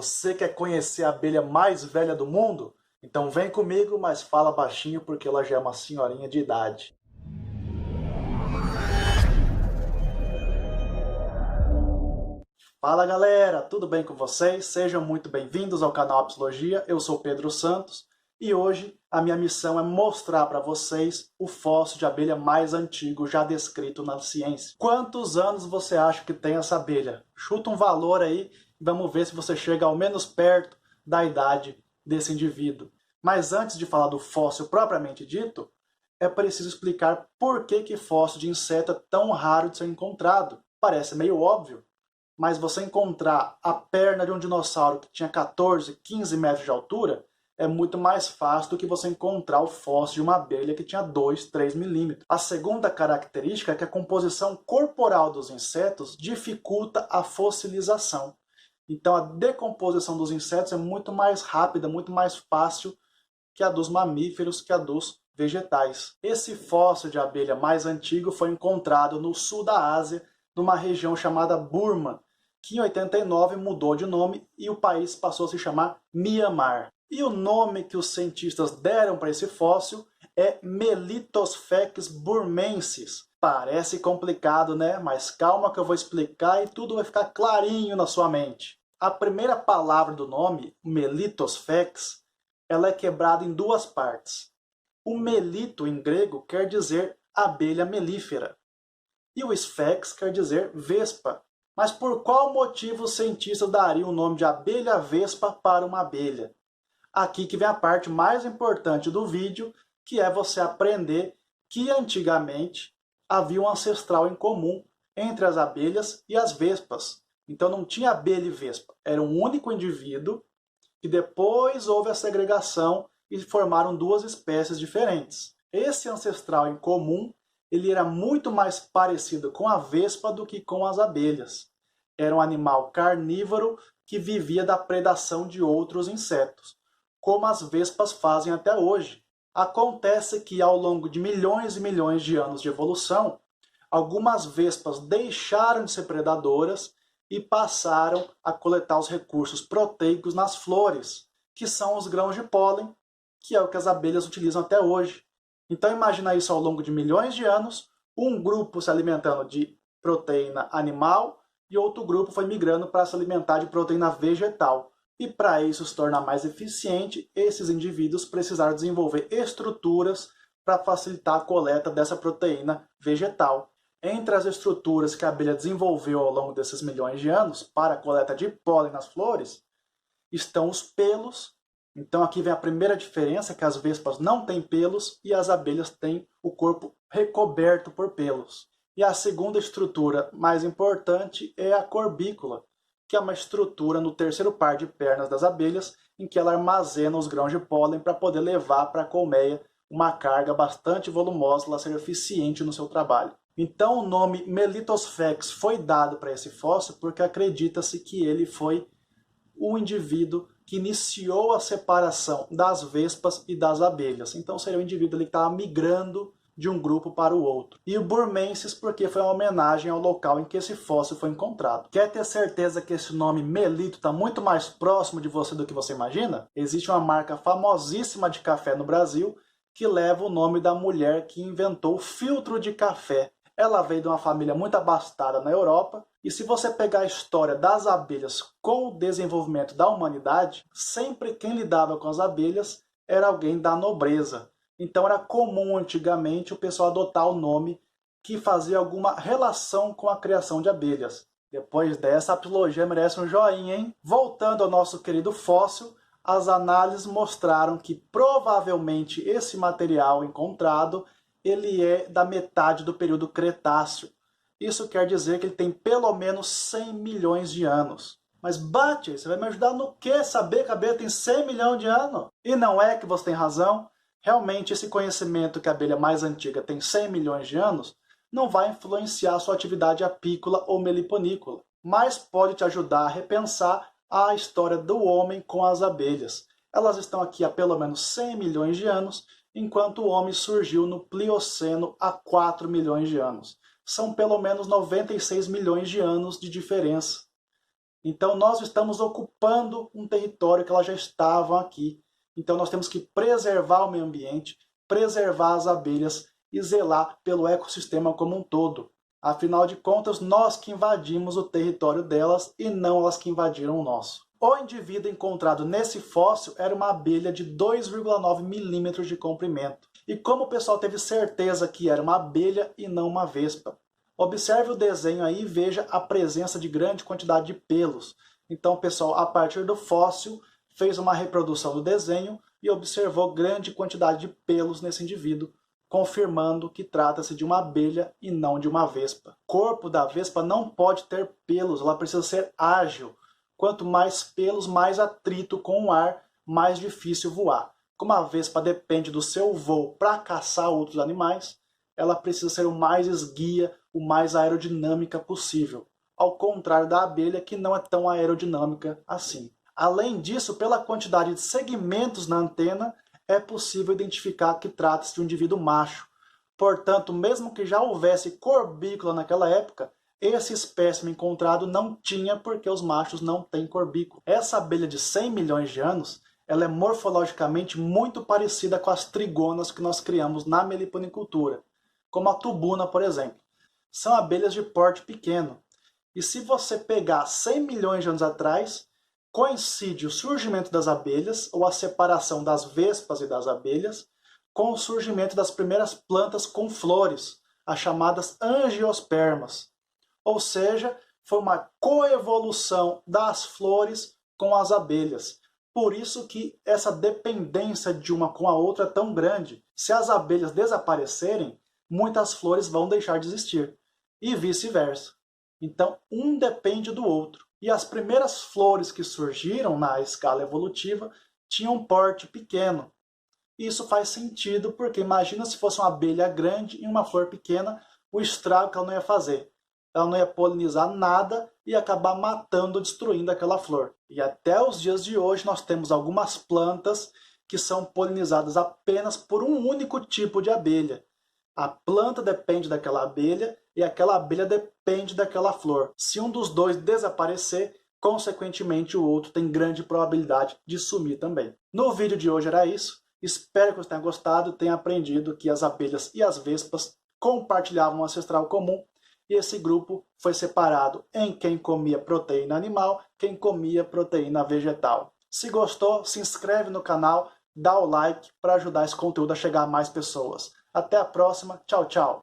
Você quer conhecer a abelha mais velha do mundo? Então vem comigo, mas fala baixinho porque ela já é uma senhorinha de idade. Fala galera, tudo bem com vocês? Sejam muito bem-vindos ao canal Apsologia. Eu sou Pedro Santos e hoje a minha missão é mostrar para vocês o fóssil de abelha mais antigo já descrito na ciência. Quantos anos você acha que tem essa abelha? Chuta um valor aí e vamos ver se você chega ao menos perto da idade desse indivíduo. Mas antes de falar do fóssil propriamente dito, é preciso explicar por que fóssil de inseto é tão raro de ser encontrado. Parece meio óbvio, mas você encontrar a perna de um dinossauro que tinha 14, 15 metros de altura é muito mais fácil do que você encontrar o fóssil de uma abelha que tinha 2, 3 milímetros. A segunda característica é que a composição corporal dos insetos dificulta a fossilização. Então a decomposição dos insetos é muito mais rápida, muito mais fácil que a dos mamíferos, que a dos vegetais. Esse fóssil de abelha mais antigo foi encontrado no sul da Ásia, numa região chamada Burma, que em 89 mudou de nome e o país passou a se chamar Mianmar. E o nome que os cientistas deram para esse fóssil é Melitosphex burmensis. Parece complicado, né? Mas calma que eu vou explicar e tudo vai ficar clarinho na sua mente. A primeira palavra do nome, Melitosphex, ela é quebrada em duas partes. O melito em grego quer dizer abelha melífera e o sphex quer dizer vespa. Mas por qual motivo os cientistas dariam o nome de abelha-vespa para uma abelha? Aqui que vem a parte mais importante do vídeo, que é você aprender que antigamente havia um ancestral em comum entre as abelhas e as vespas. Então não tinha abelha e vespa, era um único indivíduo que depois houve a segregação e formaram duas espécies diferentes. Esse ancestral em comum ele era muito mais parecido com a vespa do que com as abelhas. Era um animal carnívoro que vivia da predação de outros insetos, como as vespas fazem até hoje. Acontece que ao longo de milhões e milhões de anos de evolução, algumas vespas deixaram de ser predadoras e passaram a coletar os recursos proteicos nas flores, que são os grãos de pólen, que é o que as abelhas utilizam até hoje. Então imagina isso ao longo de milhões de anos, um grupo se alimentando de proteína animal e outro grupo foi migrando para se alimentar de proteína vegetal. E para isso se tornar mais eficiente, esses indivíduos precisaram desenvolver estruturas para facilitar a coleta dessa proteína vegetal. Entre as estruturas que a abelha desenvolveu ao longo desses milhões de anos para a coleta de pólen nas flores, estão os pelos. Então aqui vem a primeira diferença, que as vespas não têm pelos e as abelhas têm o corpo recoberto por pelos. E a segunda estrutura mais importante é a corbícula, que é uma estrutura no terceiro par de pernas das abelhas, em que ela armazena os grãos de pólen para poder levar para a colmeia uma carga bastante volumosa, ela ser eficiente no seu trabalho. Então o nome Melitosphex foi dado para esse fóssil porque acredita-se que ele foi o indivíduo que iniciou a separação das vespas e das abelhas. Então seria o indivíduo que estava migrando de um grupo para o outro. E o burmensis porque foi uma homenagem ao local em que esse fóssil foi encontrado. Quer ter certeza que esse nome Melito está muito mais próximo de você do que você imagina? Existe uma marca famosíssima de café no Brasil que leva o nome da mulher que inventou o filtro de café. Ela veio de uma família muito abastada na Europa, e se você pegar a história das abelhas com o desenvolvimento da humanidade, sempre quem lidava com as abelhas era alguém da nobreza. Então era comum antigamente o pessoal adotar o nome que fazia alguma relação com a criação de abelhas. Depois dessa, a apsologia merece um joinha, hein? Voltando ao nosso querido fóssil, as análises mostraram que provavelmente esse material encontrado ele é da metade do período Cretáceo. Isso quer dizer que ele tem pelo menos 100 milhões de anos. Mas Bate, você vai me ajudar no que saber que a abelha tem 100 milhões de anos? E não é que você tem razão? Realmente esse conhecimento que a abelha mais antiga tem 100 milhões de anos não vai influenciar a sua atividade apícola ou meliponícola, mas pode te ajudar a repensar a história do homem com as abelhas. Elas estão aqui há pelo menos 100 milhões de anos, enquanto o homem surgiu no Plioceno há 4 milhões de anos. São pelo menos 96 milhões de anos de diferença. Então nós estamos ocupando um território que elas já estavam aqui. Então nós temos que preservar o meio ambiente, preservar as abelhas e zelar pelo ecossistema como um todo. Afinal de contas, nós que invadimos o território delas e não elas que invadiram o nosso. O indivíduo encontrado nesse fóssil era uma abelha de 2,9 milímetros de comprimento. E como o pessoal teve certeza que era uma abelha e não uma vespa? Observe o desenho aí e veja a presença de grande quantidade de pelos. Então o pessoal, a partir do fóssil, fez uma reprodução do desenho e observou grande quantidade de pelos nesse indivíduo, confirmando que trata-se de uma abelha e não de uma vespa. O corpo da vespa não pode ter pelos, ela precisa ser ágil. Quanto mais pelos, mais atrito com o ar, mais difícil voar. Como a vespa depende do seu voo para caçar outros animais, ela precisa ser o mais esguia, o mais aerodinâmica possível, ao contrário da abelha, que não é tão aerodinâmica assim. Além disso, pela quantidade de segmentos na antena, é possível identificar que trata-se de um indivíduo macho. Portanto, mesmo que já houvesse corbícula naquela época, esse espécime encontrado não tinha, porque os machos não têm corbícula. Essa abelha de 100 milhões de anos, ela é morfologicamente muito parecida com as trigonas que nós criamos na meliponicultura, como a tubuna, por exemplo. São abelhas de porte pequeno. E se você pegar 100 milhões de anos atrás, coincide o surgimento das abelhas, ou a separação das vespas e das abelhas, com o surgimento das primeiras plantas com flores, as chamadas angiospermas. Ou seja, foi uma coevolução das flores com as abelhas. Por isso que essa dependência de uma com a outra é tão grande. Se as abelhas desaparecerem, muitas flores vão deixar de existir, e vice-versa. Então, um depende do outro. E as primeiras flores que surgiram na escala evolutiva tinham um porte pequeno. Isso faz sentido, porque imagina se fosse uma abelha grande e uma flor pequena, o estrago que ela não ia fazer. Ela não ia polinizar nada e acabar matando, destruindo aquela flor. E até os dias de hoje nós temos algumas plantas que são polinizadas apenas por um único tipo de abelha. A planta depende daquela abelha e aquela abelha depende daquela flor. Se um dos dois desaparecer, consequentemente o outro tem grande probabilidade de sumir também. No vídeo de hoje era isso. Espero que você tenha gostado e tenha aprendido que as abelhas e as vespas compartilhavam um ancestral comum e esse grupo foi separado em quem comia proteína animal, quem comia proteína vegetal. Se gostou, se inscreve no canal, dá o like para ajudar esse conteúdo a chegar a mais pessoas. Até a próxima. Tchau, tchau.